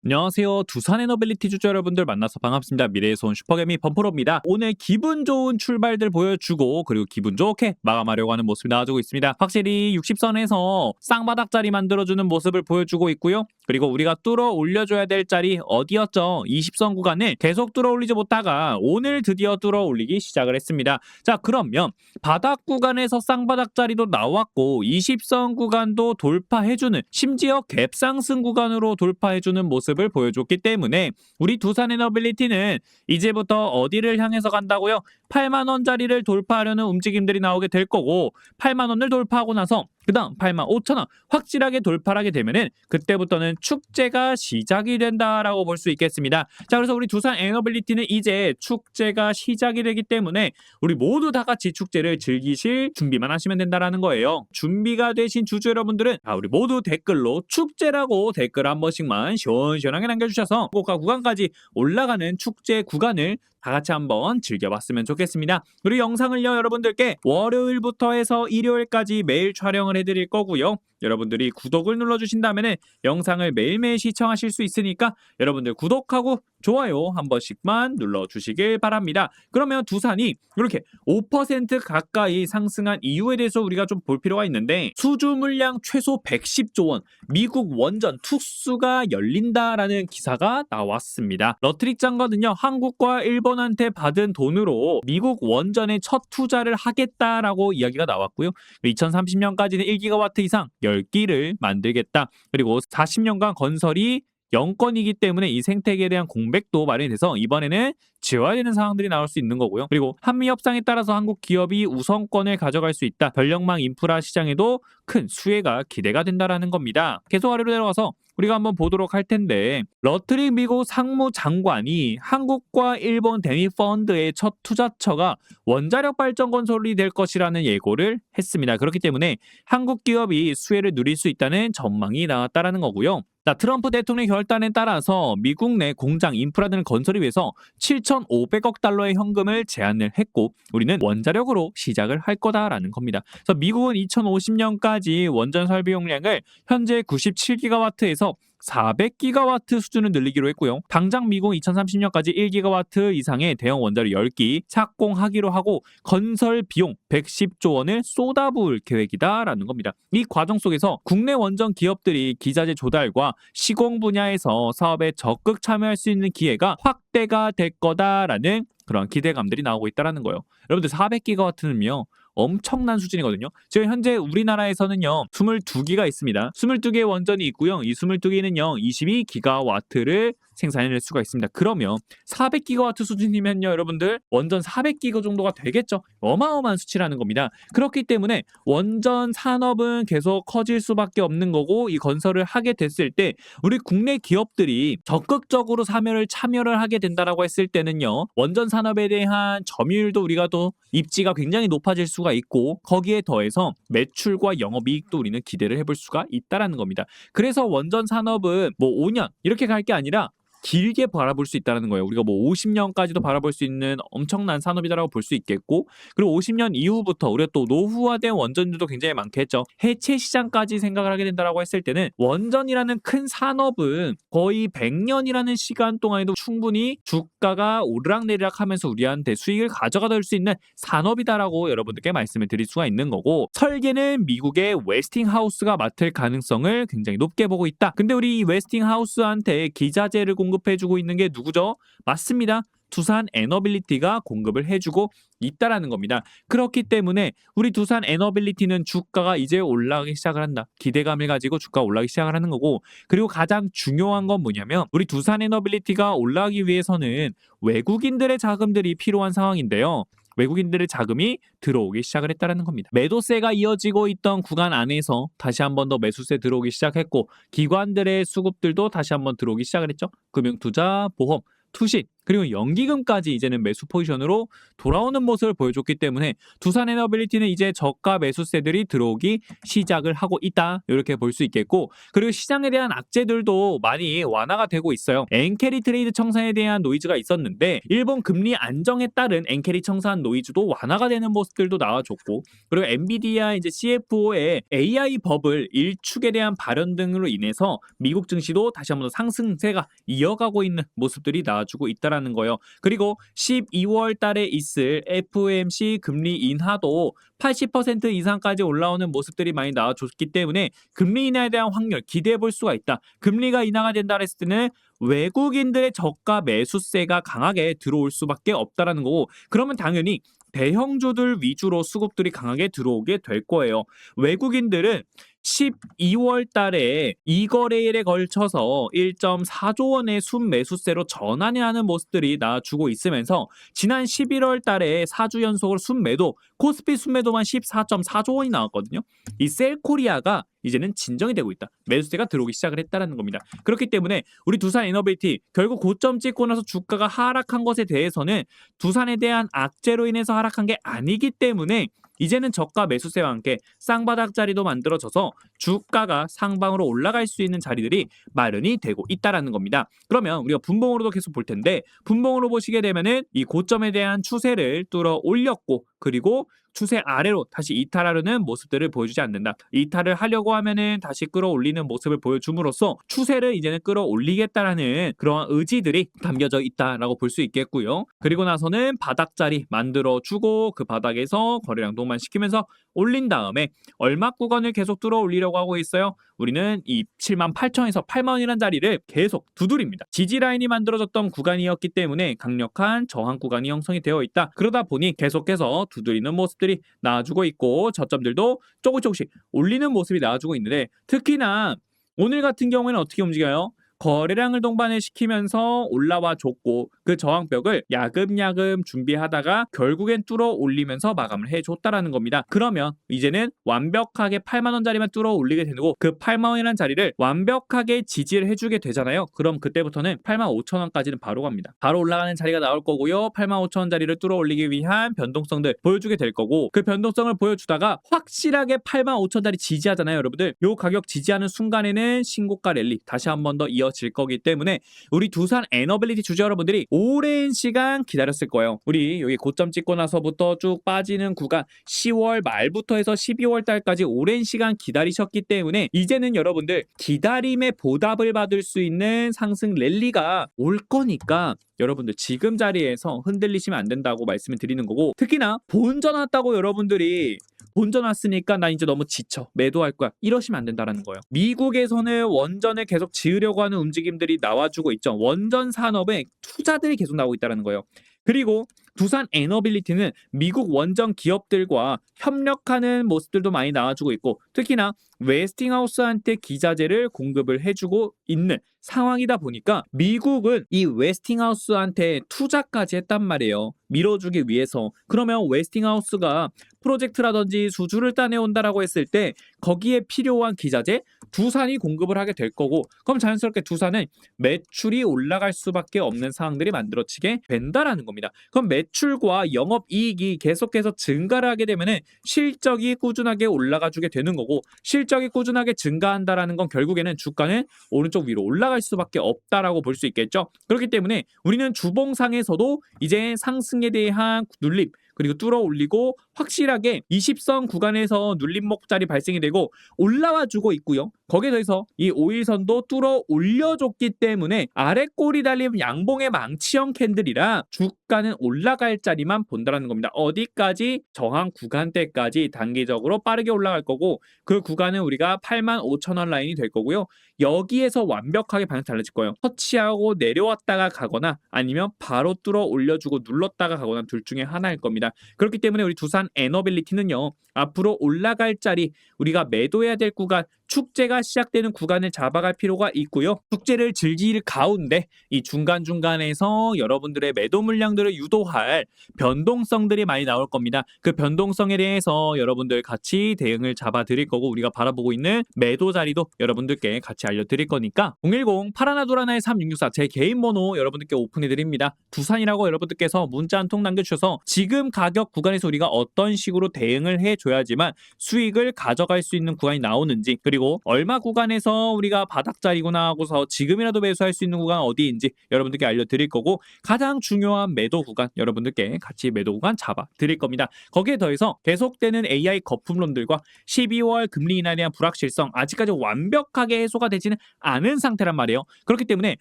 안녕하세요. 두산 에너빌리티 주주 여러분들 만나서 반갑습니다. 미래의 손 슈퍼개미 범프로입니다. 오늘 기분 좋은 출발들 보여주고 그리고 기분 좋게 마감하려고 하는 모습이 나와주고 있습니다. 확실히 60선에서 쌍바닥 자리 만들어주는 모습을 보여주고 있고요. 그리고 우리가 뚫어 올려줘야 될 자리 어디였죠? 20선 구간을 계속 뚫어 올리지 못하가 오늘 드디어 뚫어 올리기 시작을 했습니다. 자, 그러면 바닥 구간에서 쌍바닥 자리도 나왔고 20선 구간도 돌파해주는, 심지어 갭 상승 구간으로 돌파해주는 모습을 보여줬기 때문에 우리 두산 에너빌리티는 이제부터 어디를 향해서 간다고요? 8만원짜리를 돌파하려는 움직임들이 나오게 될 거고, 8만원을 돌파하고 나서 그 다음 85,000원 확실하게 돌파하게 되면은 그때부터는 축제가 시작이 된다라고 볼 수 있겠습니다. 자, 그래서 우리 두산 에너빌리티는 이제 축제가 시작이 되기 때문에 우리 모두 다 같이 축제를 즐기실 준비만 하시면 된다라는 거예요. 준비가 되신 주주 여러분들은 우리 모두 댓글로 축제라고 댓글 한 번씩만 시원시원하게 남겨주셔서 고가 구간까지 올라가는 축제 구간을 다 같이 한번 즐겨봤으면 좋겠습니다. 그리고 영상을요, 여러분들께 월요일부터 해서 일요일까지 매일 촬영을 해드릴 거고요. 여러분들이 구독을 눌러주신다면 영상을 매일매일 시청하실 수 있으니까 여러분들 구독하고 좋아요 한 번씩만 눌러주시길 바랍니다. 그러면 두산이 이렇게 5% 가까이 상승한 이유에 대해서 우리가 좀 볼 필요가 있는데, 수주 물량 최소 110조 원, 미국 원전 특수가 열린다라는 기사가 나왔습니다. 러트릭 장관은요, 한국과 일본한테 받은 돈으로 미국 원전에 첫 투자를 하겠다라고 이야기가 나왔고요. 2030년까지는 1기가와트 이상 10기를 만들겠다. 그리고 40년간 건설이 0건이기 때문에 이 생태계에 대한 공백도 마련이 돼서 이번에는 지어야 되는 상황들이 나올 수 있는 거고요. 그리고 한미 협상에 따라서 한국 기업이 우선권을 가져갈 수 있다. 전력망 인프라 시장에도 큰 수혜가 기대가 된다라는 겁니다. 계속 아래로 내려가서 우리가 한번 보도록 할 텐데, 러트릭 미국 상무장관이 한국과 일본 대미 펀드의 첫 투자처가 원자력 발전 건설이 될 것이라는 예고를 했습니다. 그렇기 때문에 한국 기업이 수혜를 누릴 수 있다는 전망이 나왔다라는 거고요. 자, 트럼프 대통령 결단에 따라서 미국 내 공장 인프라 등을 건설을 위해서 7,500억 달러의 현금을 제안을 했고, 우리는 원자력으로 시작을 할 거다라는 겁니다. 그래서 미국은 2050년까지 원전 설비 용량을 현재 97기가와트에서 400기가와트 수준을 늘리기로 했고요. 당장 미국 2030년까지 1기가와트 이상의 대형 원자력 10기 착공하기로 하고 건설 비용 110조 원을 쏟아부을 계획이다라는 겁니다. 이 과정 속에서 국내 원전 기업들이 기자재 조달과 시공 분야에서 사업에 적극 참여할 수 있는 기회가 확대가 될 거다라는 그런 기대감들이 나오고 있다라는 거예요. 여러분들 400기가와트는요, 엄청난 수준이거든요. 지금 현재 우리나라에서는요 22기가 있습니다. 22개의 원전이 있고요. 이 22개는요 22기가와트를 생산해낼 수가 있습니다. 그러면 400기가와트 수준이면요, 여러분들 원전 400기가 정도가 되겠죠. 어마어마한 수치라는 겁니다. 그렇기 때문에 원전 산업은 계속 커질 수밖에 없는 거고, 이 건설을 하게 됐을 때 우리 국내 기업들이 적극적으로 참여를 하게 된다라고 했을 때는요, 원전 산업에 대한 점유율도 우리가 또 입지가 굉장히 높아질 수가 있고, 거기에 더해서 매출과 영업이익도 우리는 기대를 해볼 수가 있다라는 겁니다. 그래서 원전 산업은 뭐 5년 이렇게 갈 게 아니라 길게 바라볼 수 있다는 거예요. 우리가 뭐 50년까지도 바라볼 수 있는 엄청난 산업이다라고 볼 수 있겠고, 그리고 50년 이후부터 우리가 또 노후화된 원전들도 굉장히 많겠죠. 해체 시장까지 생각을 하게 된다라고 했을 때는 원전이라는 큰 산업은 거의 100년이라는 시간 동안에도 충분히 주가가 오르락내리락하면서 우리한테 수익을 가져가다 줄 수 있는 산업이다라고 여러분들께 말씀을 드릴 수가 있는 거고, 설계는 미국의 웨스팅하우스가 맡을 가능성을 굉장히 높게 보고 있다. 근데 우리 이 웨스팅하우스한테 기자재를 공급해주고 있는 게 누구죠? 맞습니다. 두산 에너빌리티가 공급을 해주고 있다라는 겁니다. 그렇기 때문에 우리 두산 에너빌리티는 주가가 이제 올라가기 시작을 한다. 기대감을 가지고 주가가 올라가기 시작을 하는 거고, 그리고 가장 중요한 건 뭐냐면 우리 두산 에너빌리티가 올라가기 위해서는 외국인들의 자금들이 필요한 상황인데요. 외국인들의 자금이 들어오기 시작을 했다는 겁니다. 매도세가 이어지고 있던 구간 안에서 다시 한 번 더 매수세 들어오기 시작했고, 기관들의 수급들도 다시 한 번 들어오기 시작을 했죠. 금융투자, 보험, 투신 그리고 연기금까지 이제는 매수 포지션으로 돌아오는 모습을 보여줬기 때문에 두산 에너빌리티는 이제 저가 매수세들이 들어오기 시작을 하고 있다 이렇게 볼 수 있겠고 그리고 시장에 대한 악재들도 많이 완화가 되고 있어요. 엔캐리 트레이드 청산에 대한 노이즈가 있었는데 일본 금리 안정에 따른 엔캐리 청산 노이즈도 완화가 되는 모습들도 나와줬고 그리고 엔비디아 이제 CFO의 AI 버블 일축에 대한 발언 등으로 인해서 미국 증시도 다시 한번 더 상승세가 이어가고 있는 모습들이 나와주고 있다라는 거예요. 그리고 12월 달에 있을 FOMC 금리 인하도 80% 이상까지 올라오는 모습들이 많이 나와줬기 때문에 금리 인하에 대한 확률 기대해 볼 수가 있다. 금리가 인하가 된다 했을 때는 외국인들의 저가 매수세가 강하게 들어올 수밖에 없다라는 거고 그러면 당연히 대형주들 위주로 수급들이 강하게 들어오게 될 거예요. 외국인들은 12월 달에 이거래일에 걸쳐서 1.4조 원의 순매수세로 전환이 하는 모습들이 나와주고 있으면서 지난 11월 달에 4주 연속으로 순매도 코스피 순매도만 14.4조 원이 나왔거든요. 이 셀코리아가 이제는 진정이 되고 있다. 매수세가 들어오기 시작을 했다는 겁니다. 그렇기 때문에 우리 두산 에너빌리티 결국 고점 찍고 나서 주가가 하락한 것에 대해서는 두산에 대한 악재로 인해서 하락한 게 아니기 때문에 이제는 저가 매수세와 함께 쌍바닥 자리도 만들어져서 주가가 상방으로 올라갈 수 있는 자리들이 마련이 되고 있다라는 겁니다. 그러면 우리가 분봉으로도 계속 볼 텐데 분봉으로 보시게 되면은 이 고점에 대한 추세를 뚫어 올렸고 그리고 추세 아래로 다시 이탈하려는 모습들을 보여주지 않는다. 이탈을 하려고 하면은 다시 끌어올리는 모습을 보여줌으로써 추세를 이제는 끌어올리겠다라는 그러한 의지들이 담겨져 있다라고 볼 수 있겠고요. 그리고 나서는 바닥자리 만들어주고 그 바닥에서 거래량 동반시키면서 올린 다음에 얼마 구간을 계속 뚫어올리려고 하고 있어요. 우리는 이 78,000에서 80,000원이라는 자리를 계속 두드립니다. 지지라인이 만들어졌던 구간이었기 때문에 강력한 저항 구간이 형성이 되어 있다. 그러다 보니 계속해서 두드리는 모습들이 나와주고 있고 저점들도 조금씩 올리는 모습이 나와주고 있는데 특히나 오늘 같은 경우에는 어떻게 움직여요? 거래량을 동반을 시키면서 올라와 줬고 그 저항벽을 야금야금 준비하다가 결국엔 뚫어 올리면서 마감을 해줬다라는 겁니다. 그러면 이제는 완벽하게 8만원짜리만 뚫어 올리게 되고 그 8만원이라는 자리를 완벽하게 지지를 해주게 되잖아요. 그럼 그때부터는 85,000원까지는 바로 갑니다. 바로 올라가는 자리가 나올 거고요. 85,000원짜리를 뚫어 올리기 위한 변동성들 보여주게 될 거고 그 변동성을 보여주다가 확실하게 85,000원짜리 지지하잖아요. 여러분들 요 가격 지지하는 순간에는 신고가 랠리 다시 한 번 더 이어질 거기 때문에 우리 두산 에너빌리티 주주 여러분들이 오랜 시간 기다렸을 거예요. 우리 여기 고점 찍고 나서부터 쭉 빠지는 구간 10월 말부터 해서 12월 달까지 오랜 시간 기다리셨기 때문에 이제는 여러분들 기다림에 보답을 받을 수 있는 상승 랠리가 올 거니까 여러분들 지금 자리에서 흔들리시면 안 된다고 말씀을 드리는 거고 특히나 본전 왔다고 여러분들이 본전 왔으니까 나 이제 너무 지쳐 매도할 거야 이러시면 안 된다는 거예요. 미국에서는 원전을 계속 지으려고 하는 움직임들이 나와주고 있죠. 원전 산업에 투자들이 계속 나오고 있다는 거예요. 그리고 두산 에너빌리티는 미국 원전 기업들과 협력하는 모습들도 많이 나와주고 있고 특히나 웨스팅하우스한테 기자재를 공급을 해주고 있는 상황이다 보니까 미국은 이 웨스팅하우스한테 투자까지 했단 말이에요. 밀어주기 위해서. 그러면 웨스팅하우스가 프로젝트라든지 수주를 따내온다라고 했을 때 거기에 필요한 기자재 두산이 공급을 하게 될 거고 그럼 자연스럽게 두산은 매출이 올라갈 수밖에 없는 상황들이 만들어지게 된다라는 겁니다. 그럼 매출과 영업이익이 계속해서 증가를 하게 되면 실적이 꾸준하게 올라가주게 되는 거고 실적이 꾸준하게 증가한다라는 건 결국에는 주가는 오른쪽 위로 올라갈 수밖에 없다라고 볼 수 있겠죠. 그렇기 때문에 우리는 주봉상에서도 이제 상승에 대한 눌림 그리고 뚫어 올리고 확실하게 20선 구간에서 눌림목 자리 발생이 되고 올라와 주고 있고요. 거기에 더해서 이 5일선도 뚫어 올려줬기 때문에 아래 꼬리 달린 양봉의 망치형 캔들이라 주가는 올라갈 자리만 본다라는 겁니다. 어디까지? 저항 구간대까지 단기적으로 빠르게 올라갈 거고 그 구간은 우리가 85,000원 라인이 될 거고요. 여기에서 완벽하게 방향 달라질 거예요. 터치하고 내려왔다가 가거나 아니면 바로 뚫어 올려주고 눌렀다가 가거나 둘 중에 하나일 겁니다. 그렇기 때문에 우리 두산 에너빌리티는요. 앞으로 올라갈 자리 우리가 매도해야 될 구간 축제가 시작되는 구간을 잡아갈 필요가 있고요. 축제를 즐길 가운데 이 중간중간에서 여러분들의 매도 물량들을 유도할 변동성들이 많이 나올 겁니다. 그 변동성에 대해서 여러분들 같이 대응을 잡아 드릴 거고, 우리가 바라보고 있는 매도 자리도 여러분들께 같이 알려드릴 거니까 010 파라나도라나의 3664 제 개인 번호 여러분들께 오픈해 드립니다. 두산이라고 여러분들께서 문자 한 통 남겨주셔서 지금 가격 구간에서 우리가 어떤 식으로 대응을 해줘야지만 수익을 가져갈 수 있는 구간이 나오는지, 그리고 얼마 구간에서 우리가 바닥자리구나 하고서 지금이라도 매수할 수 있는 구간 어디인지 여러분들께 알려드릴 거고, 가장 중요한 매도 구간 여러분들께 같이 매도 구간 잡아 드릴 겁니다. 거기에 더해서 계속되는 AI 거품론들과 12월 금리 인하에 대한 불확실성, 아직까지 완벽하게 해소가 되지는 않은 상태란 말이에요. 그렇기 때문에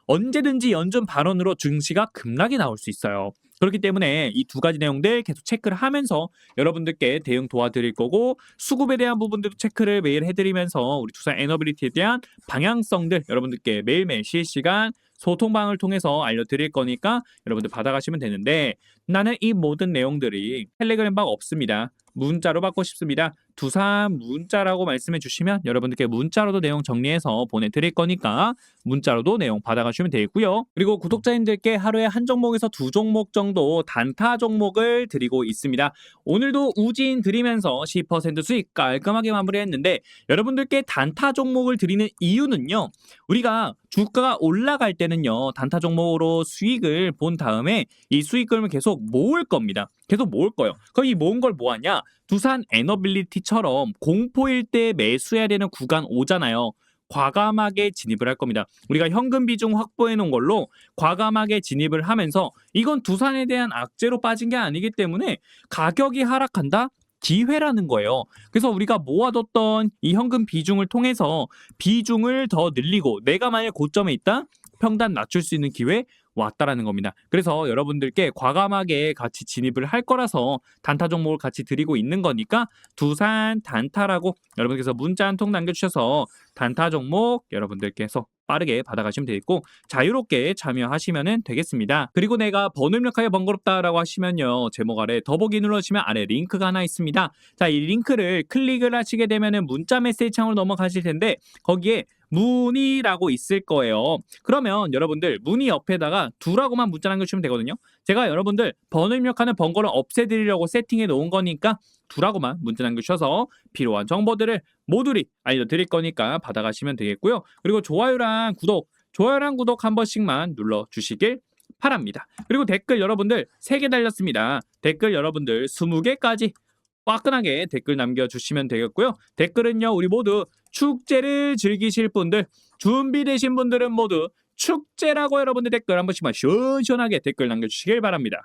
언제든지 연준 발언으로 증시가 급락이 나올 수 있어요. 그렇기 때문에 이 두 가지 내용들 계속 체크를 하면서 여러분들께 대응 도와드릴 거고, 수급에 대한 부분들도 체크를 매일 해드리면서 우리 투자 에너빌리티에 대한 방향성들 여러분들께 매일매일 실시간 소통방을 통해서 알려드릴 거니까 여러분들 받아가시면 되는데, 나는 이 모든 내용들이 텔레그램 방 없습니다. 문자로 받고 싶습니다. 두산 문자라고 말씀해 주시면 여러분들께 문자로도 내용 정리해서 보내드릴 거니까 문자로도 내용 받아가시면 되고요. 그리고 구독자님들께 하루에 한 종목에서 두 종목 정도 단타 종목을 드리고 있습니다. 오늘도 우진 드리면서 10% 수익 깔끔하게 마무리했는데, 여러분들께 단타 종목을 드리는 이유는요, 우리가 주가가 올라갈 때는요 단타 종목으로 수익을 본 다음에 이 수익금을 계속 모을 겁니다. 계속 모을 거예요. 그럼 이 모은 걸 뭐하냐, 두산 에너빌리티처럼 공포일 때 매수해야 되는 구간 오잖아요. 과감하게 진입을 할 겁니다. 우리가 현금 비중 확보해 놓은 걸로 과감하게 진입을 하면서, 이건 두산에 대한 악재로 빠진 게 아니기 때문에 가격이 하락한다? 기회라는 거예요. 그래서 우리가 모아뒀던 이 현금 비중을 통해서 비중을 더 늘리고, 내가 만약 고점에 있다? 평단 낮출 수 있는 기회 왔다라는 겁니다. 그래서 여러분들께 과감하게 같이 진입을 할 거라서 단타 종목을 같이 드리고 있는 거니까 두산 단타라고 여러분께서 문자 한 통 남겨주셔서 단타 종목 여러분들께서 빠르게 받아가시면 되겠고, 자유롭게 참여하시면 되겠습니다. 그리고 내가 번호 입력하기 번거롭다라고 하시면요, 제목 아래 더보기 눌러주시면 아래 링크가 하나 있습니다. 자, 이 링크를 클릭을 하시게 되면 문자 메시지 창으로 넘어가실 텐데, 거기에 문의라고 있을 거예요. 그러면 여러분들 문의 옆에다가 두라고만 문자 남겨주시면 되거든요. 제가 여러분들 번호 입력하는 번거를 없애드리려고 세팅해 놓은 거니까 두라고만 문자 남겨주셔서 필요한 정보들을 모두리 알려드릴 거니까 받아가시면 되겠고요. 그리고 좋아요랑 구독 한 번씩만 눌러주시길 바랍니다. 그리고 댓글 여러분들 3개 달렸습니다. 댓글 여러분들 20개까지 화끈하게 댓글 남겨주시면 되겠고요. 댓글은요, 우리 모두 축제를 즐기실 분들, 준비되신 분들은 모두 축제라고 여러분들 댓글 한 번씩만 시원시원하게 댓글 남겨주시길 바랍니다.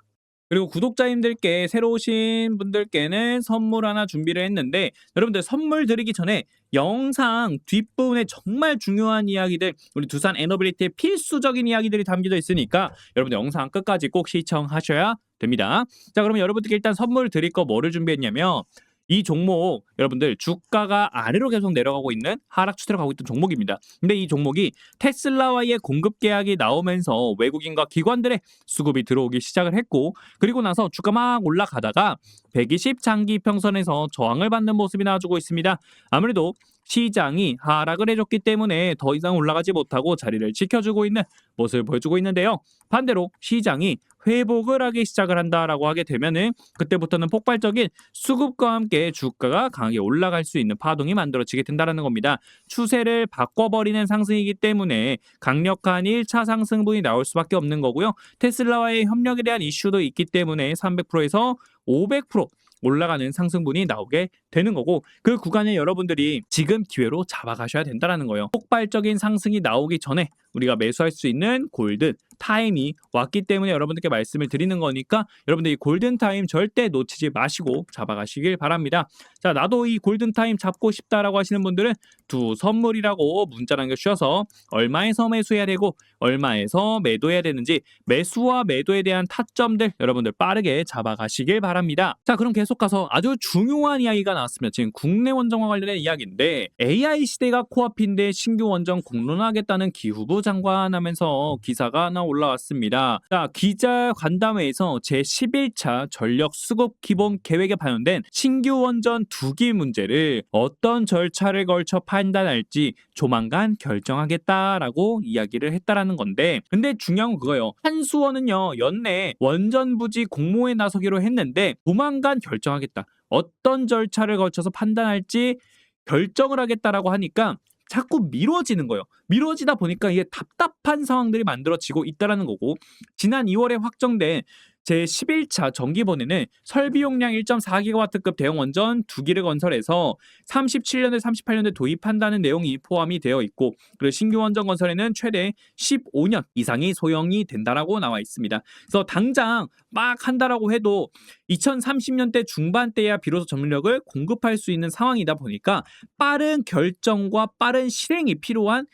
그리고 구독자님들께 새로 오신 분들께는 선물 하나 준비를 했는데, 여러분들 선물 드리기 전에 영상 뒷부분에 정말 중요한 이야기들, 우리 두산 에너빌리티의 필수적인 이야기들이 담겨져 있으니까 여러분들 영상 끝까지 꼭 시청하셔야 됩니다. 자, 그러면 여러분들께 일단 선물 드릴 거 뭐를 준비했냐면, 이 종목 여러분들 주가가 아래로 계속 내려가고 있는 하락 추세로 가고 있던 종목입니다. 근데 이 종목이 테슬라와의 공급 계약이 나오면서 외국인과 기관들의 수급이 들어오기 시작을 했고, 그리고 나서 주가 막 올라가다가 120 장기 이평선에서 저항을 받는 모습이 나와주고 있습니다. 아무래도 시장이 하락을 해줬기 때문에 더 이상 올라가지 못하고 자리를 지켜주고 있는 모습을 보여주고 있는데요. 반대로 시장이 회복을 하기 시작을 한다라고 하게 되면은 그때부터는 폭발적인 수급과 함께 주가가 강하게 올라갈 수 있는 파동이 만들어지게 된다는 겁니다. 추세를 바꿔버리는 상승이기 때문에 강력한 1차 상승분이 나올 수밖에 없는 거고요. 테슬라와의 협력에 대한 이슈도 있기 때문에 300%에서 500% 올라가는 상승분이 나오게 되는 거고, 그 구간에 여러분들이 지금 기회로 잡아가셔야 된다는 거예요. 폭발적인 상승이 나오기 전에 우리가 매수할 수 있는 골든 타임이 왔기 때문에 여러분들께 말씀을 드리는 거니까 여러분들 이 골든 타임 절대 놓치지 마시고 잡아가시길 바랍니다. 자, 나도 이 골든 타임 잡고 싶다라고 하시는 분들은 두 선물이라고 문자 남겨주셔서 얼마에서 매수해야 되고 얼마에서 매도해야 되는지, 매수와 매도에 대한 타점들 여러분들 빠르게 잡아가시길 바랍니다. 자, 그럼 계속 가서 아주 중요한 이야기가 나왔습니다. 지금 국내 원정과 관련된 이야기인데, AI 시대가 코앞인데 신규 원정 공론화하겠다는 기후부 장관 하면서 기사가 하나 올라왔습니다. 자, 기자간담회에서 제11차 전력 수급 기본 계획에 반영된 신규 원전 2기 문제를 어떤 절차를 걸쳐 판단할지 조만간 결정하겠다라고 이야기를 했다라는 건데, 근데 중요한 건 그거예요. 한수원은요, 연내 원전 부지 공모에 나서기로 했는데 조만간 결정하겠다. 어떤 절차를 거쳐서 판단할지 결정을 하겠다라고 하니까 자꾸 미뤄지는 거예요. 미뤄지다 보니까 이게 답답한 상황들이 만들어지고 있다라는 거고, 지난 2월에 확정된 제11차 정기본에는 설비 용량 1.4GW급 대형 원전 2기를 건설해서 37년에 38년에 도입한다는 내용이 포함이 되어 있고, 그리고 신규 원전 건설에는 최대 15년 이상이 소형이 된다라고 나와 있습니다. 그래서 당장 막 한다라고 해도 2030년대 중반대야 비로소 전력을 공급할 수 있는 상황이다 보니까 빠른 결정과 빠른 실행이 필요한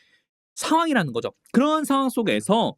상황이라는 거죠. 그런 상황 속에서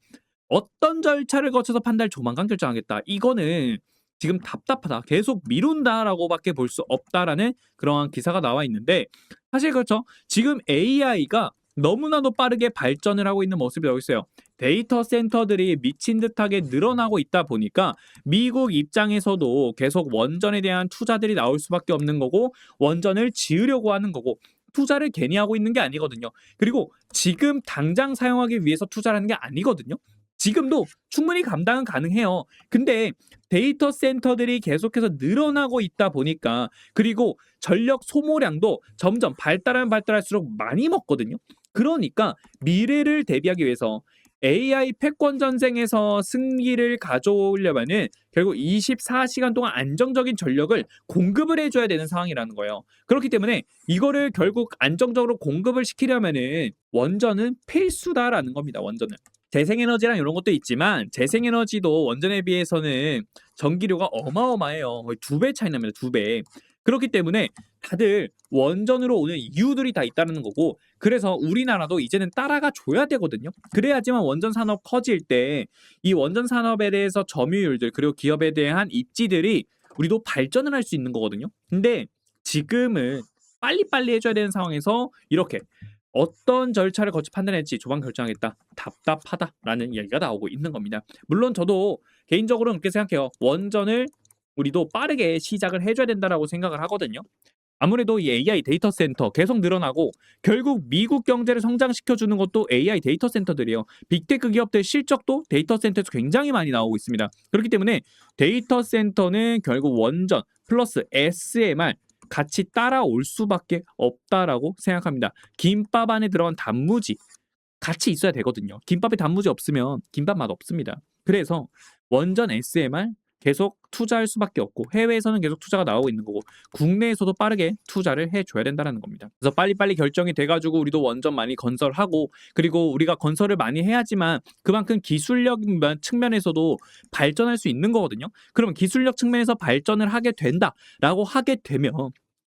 어떤 절차를 거쳐서 판단을 조만간 결정하겠다. 이거는 지금 답답하다, 계속 미룬다라고밖에 볼 수 없다라는 그러한 기사가 나와 있는데, 사실 그렇죠. 지금 AI가 너무나도 빠르게 발전을 하고 있는 모습이 나오고 있어요. 데이터 센터들이 미친 듯하게 늘어나고 있다 보니까 미국 입장에서도 계속 원전에 대한 투자들이 나올 수밖에 없는 거고, 원전을 지으려고 하는 거고, 투자를 괜히 하고 있는 게 아니거든요. 그리고 지금 당장 사용하기 위해서 투자를 하는 게 아니거든요. 지금도 충분히 감당은 가능해요. 근데 데이터 센터들이 계속해서 늘어나고 있다 보니까, 그리고 전력 소모량도 점점 발달할수록 많이 먹거든요. 그러니까 미래를 대비하기 위해서 AI 패권 전쟁에서 승리를 가져오려면은 결국 24시간 동안 안정적인 전력을 공급을 해줘야 되는 상황이라는 거예요. 그렇기 때문에 이거를 결국 안정적으로 공급을 시키려면은 원전은 필수다라는 겁니다. 원전은. 재생에너지랑 이런 것도 있지만 재생에너지도 원전에 비해서는 전기료가 어마어마해요. 거의 2배 차이 납니다. 2배. 그렇기 때문에 다들 원전으로 오는 이유들이 다 있다는 거고, 그래서 우리나라도 이제는 따라가 줘야 되거든요. 그래야지만 원전 산업 커질 때 이 원전 산업에 대해서 점유율들, 그리고 기업에 대한 입지들이 우리도 발전을 할 수 있는 거거든요. 근데 지금은 빨리빨리 해줘야 되는 상황에서 이렇게 어떤 절차를 거쳐 판단할지 조만 결정하겠다. 답답하다라는 이야기가 나오고 있는 겁니다. 물론 저도 개인적으로는 그렇게 생각해요. 원전을 우리도 빠르게 시작을 해줘야 된다라고 생각을 하거든요. 아무래도 이 AI 데이터 센터 계속 늘어나고, 결국 미국 경제를 성장시켜주는 것도 AI 데이터 센터들이에요. 빅테크 기업들 실적도 데이터 센터에서 굉장히 많이 나오고 있습니다. 그렇기 때문에 데이터 센터는 결국 원전 플러스 SMR 같이 따라올 수밖에 없다라고 생각합니다. 김밥 안에 들어간 단무지 같이 있어야 되거든요. 김밥에 단무지 없으면 김밥 맛 없습니다. 그래서 원전 SMR 계속 투자할 수밖에 없고, 해외에서는 계속 투자가 나오고 있는 거고, 국내에서도 빠르게 투자를 해줘야 된다는 겁니다. 그래서 빨리빨리 결정이 돼가지고 우리도 원전 많이 건설하고, 그리고 우리가 건설을 많이 해야지만 그만큼 기술력 측면에서도 발전할 수 있는 거거든요. 그러면 기술력 측면에서 발전을 하게 된다라고 하게 되면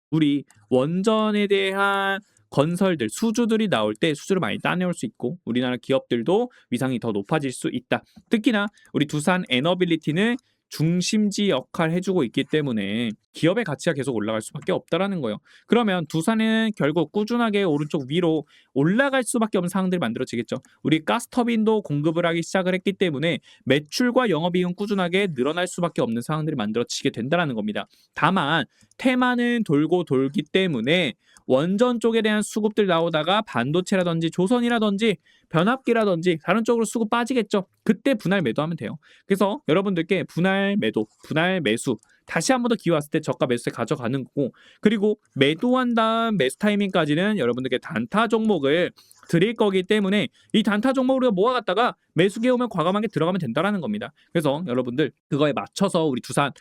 우리 원전에 대한 건설들, 수주들이 나올 때 수주를 많이 따내올 수 있고, 우리나라 기업들도 위상이 더 높아질 수 있다. 특히나 우리 두산 에너빌리티는 중심지 역할을 해주고 있기 때문에 기업의 가치가 계속 올라갈 수밖에 없다라는 거예요. 그러면 두산은 결국 꾸준하게 오른쪽 위로 올라갈 수밖에 없는 상황들이 만들어지겠죠. 우리 가스터빈도 공급을 하기 시작을 했기 때문에 매출과 영업이익은 꾸준하게 늘어날 수밖에 없는 상황들이 만들어지게 된다는 겁니다. 다만 테마는 돌고 돌기 때문에 원전 쪽에 대한 수급들 나오다가 반도체라든지 조선이라든지 변압기라든지 다른 쪽으로 수급 빠지겠죠. 그때 분할 매도하면 돼요. 그래서 여러분들께 분할 매도, 분할 매수 다시 한 번 더 기회 왔을 때 저가 매수세 가져가는 거고, 그리고 매도한 다음 매수 타이밍까지는 여러분들께 단타 종목을 드릴 거기 때문에 이 단타 종목을 우리가 모아갔다가 매수기에 오면 과감하게 들어가면 된다라는 겁니다. 그래서 여러분들 그거에 맞춰서 우리 두산,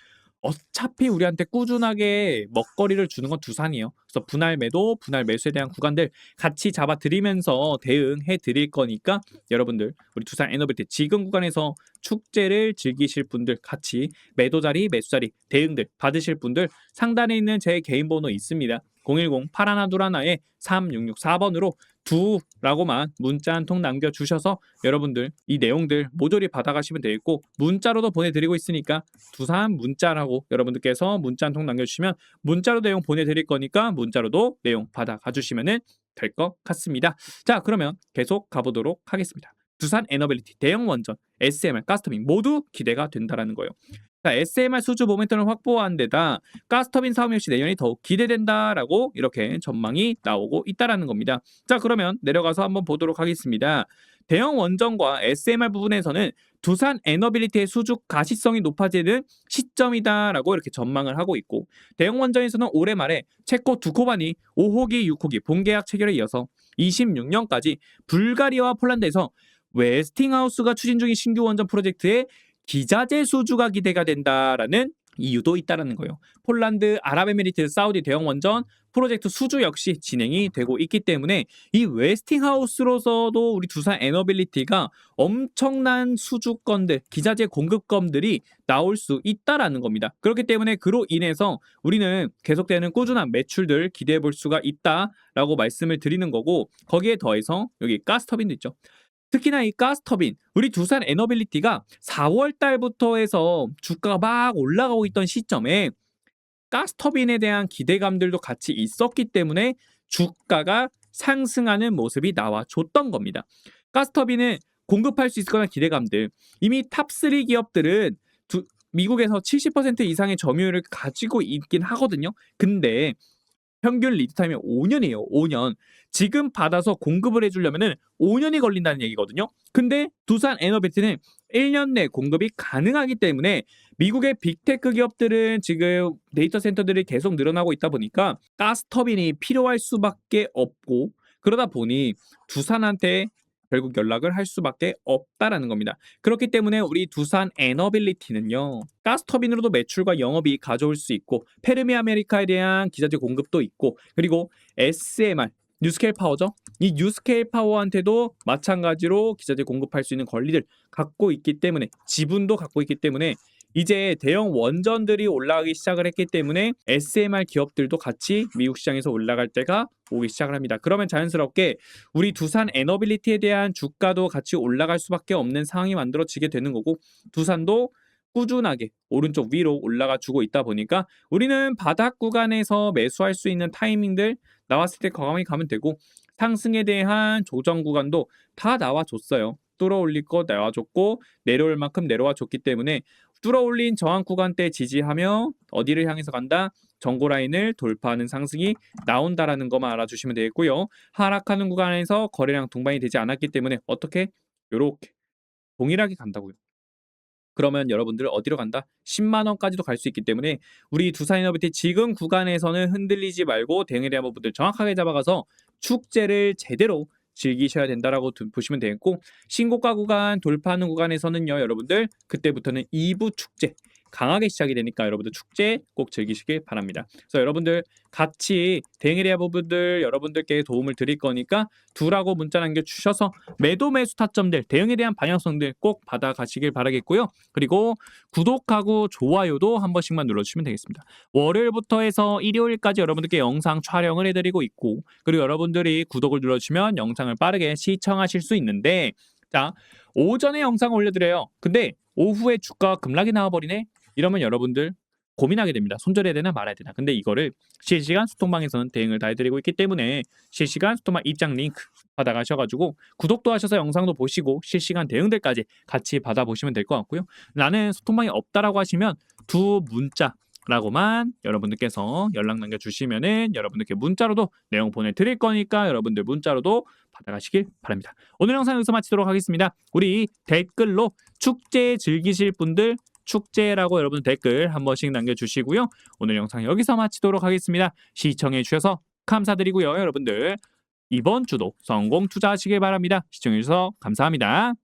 어차피 우리한테 꾸준하게 먹거리를 주는 건 두산이에요. 그래서 분할 매도, 분할 매수에 대한 구간들 같이 잡아드리면서 대응해 드릴 거니까 여러분들 우리 두산 에너빌티 지금 구간에서 축제를 즐기실 분들, 같이 매도 자리, 매수 자리 대응들 받으실 분들 상단에 있는 제 개인 번호 있습니다. 010-8121-3664번으로 두라고만 문자 한 통 남겨주셔서 여러분들 이 내용들 모조리 받아가시면 되겠고, 문자로도 보내드리고 있으니까 두산 문자라고 여러분들께서 문자 한 통 남겨주시면 문자로 내용 보내드릴 거니까 문자로도 내용 받아가 주시면 될 것 같습니다. 자, 그러면 계속 가보도록 하겠습니다. 두산 에너빌리티, 대형 원전, SMR, 가스터빈 모두 기대가 된다라는 거예요. 자, SMR 수주 모멘텀을 확보한 데다 가스터빈 사업 역시 내년이 더욱 기대된다라고 이렇게 전망이 나오고 있다라는 겁니다. 자, 그러면 내려가서 한번 보도록 하겠습니다. 대형 원전과 SMR 부분에서는 두산 에너빌리티의 수주 가시성이 높아지는 시점이다라고 이렇게 전망을 하고 있고, 대형 원전에서는 올해 말에 체코 두코바니 5호기, 6호기 본계약 체결에 이어서 26년까지 불가리아와 폴란드에서 웨스팅하우스가 추진 중인 신규 원전 프로젝트의 기자재 수주가 기대가 된다라는 이유도 있다라는 거예요. 폴란드, 아랍에미리트, 사우디 대형 원전 프로젝트 수주 역시 진행이 되고 있기 때문에 이 웨스팅하우스로서도 우리 두산 에너빌리티가 엄청난 수주건들, 기자재 공급건들이 나올 수 있다라는 겁니다. 그렇기 때문에 그로 인해서 우리는 계속되는 꾸준한 매출들 기대해 볼 수가 있다라고 말씀을 드리는 거고, 거기에 더해서 여기 가스터빈도 있죠. 특히나 이 가스터빈, 우리 두산 에너빌리티가 4월 달부터 해서 주가가 막 올라가고 있던 시점에 가스터빈에 대한 기대감들도 같이 있었기 때문에 주가가 상승하는 모습이 나와줬던 겁니다. 가스터빈은 공급할 수 있을 거란 기대감들, 이미 탑3 기업들은 미국에서 70% 이상의 점유율을 가지고 있긴 하거든요. 근데 평균 리드타임이 5년이에요. 5년. 지금 받아서 공급을 해주려면 5년이 걸린다는 얘기거든요. 근데 두산 에너빌리티는 1년 내 공급이 가능하기 때문에 미국의 빅테크 기업들은 지금 데이터 센터들이 계속 늘어나고 있다 보니까 가스터빈이 필요할 수밖에 없고, 그러다 보니 두산한테 결국 연락을 할 수밖에 없다라는 겁니다. 그렇기 때문에 우리 두산 에너빌리티는요, 가스터빈으로도 매출과 영업이익 가져올 수 있고, 페르미 아메리카에 대한 기자재 공급도 있고, 그리고 SMR 뉴스케일 파워죠. 이 뉴스케일 파워한테도 마찬가지로 기자재 공급할 수 있는 권리를 갖고 있기 때문에, 지분도 갖고 있기 때문에 이제 대형 원전들이 올라가기 시작을 했기 때문에 SMR 기업들도 같이 미국 시장에서 올라갈 때가 오기 시작을 합니다. 그러면 자연스럽게 우리 두산 에너빌리티에 대한 주가도 같이 올라갈 수밖에 없는 상황이 만들어지게 되는 거고, 두산도 꾸준하게 오른쪽 위로 올라가 주고 있다 보니까 우리는 바닥 구간에서 매수할 수 있는 타이밍들 나왔을 때 과감히 가면 되고, 상승에 대한 조정 구간도 다 나와줬어요. 뚫어올릴 거 나와줬고, 내려올 만큼 내려와 줬기 때문에 뚫어올린 저항 구간대 지지하며 어디를 향해서 간다? 정고 라인을 돌파하는 상승이 나온다라는 것만 알아주시면 되겠고요. 하락하는 구간에서 거래량 동반이 되지 않았기 때문에 어떻게? 요렇게 동일하게 간다고요. 그러면 여러분들 어디로 간다? 10만 원까지도 갈 수 있기 때문에 우리 두산에너빌리티 지금 구간에서는 흔들리지 말고 대응에 대한 부분들 정확하게 잡아가서 축제를 제대로 즐기셔야 된다라고 보시면 되겠고, 신고가 구간 돌파하는 구간에서는요, 여러분들 그때부터는 2부 축제 강하게 시작이 되니까 여러분들 축제 꼭 즐기시길 바랍니다. 그래서 여러분들 같이 대응에 대한 부분들 여러분들께 도움을 드릴 거니까 두라고 문자 남겨주셔서 매도 매수 타점들, 대응에 대한 방향성들 꼭 받아가시길 바라겠고요. 그리고 구독하고 좋아요도 한 번씩만 눌러주시면 되겠습니다. 월요일부터 해서 일요일까지 여러분들께 영상 촬영을 해드리고 있고, 그리고 여러분들이 구독을 눌러주시면 영상을 빠르게 시청하실 수 있는데, 자, 오전에 영상을 올려드려요. 근데 오후에 주가가 급락이 나와버리네? 이러면 여러분들 고민하게 됩니다. 손절해야 되나 말아야 되나. 근데 이거를 실시간 소통방에서는 대응을 다 해드리고 있기 때문에 실시간 소통방 입장 링크 받아가셔가지고 구독도 하셔서 영상도 보시고 실시간 대응들까지 같이 받아보시면 될 것 같고요. 나는 소통방이 없다라고 하시면 두 문자라고만 여러분들께서 연락 남겨주시면은 여러분들께 문자로도 내용 보내드릴 거니까 여러분들 문자로도 받아가시길 바랍니다. 오늘 영상 여기서 마치도록 하겠습니다. 우리 댓글로 축제 즐기실 분들 축제라고 여러분 댓글 한 번씩 남겨주시고요. 오늘 영상 여기서 마치도록 하겠습니다. 시청해 주셔서 감사드리고요. 여러분들 이번 주도 성공 투자하시길 바랍니다. 시청해 주셔서 감사합니다.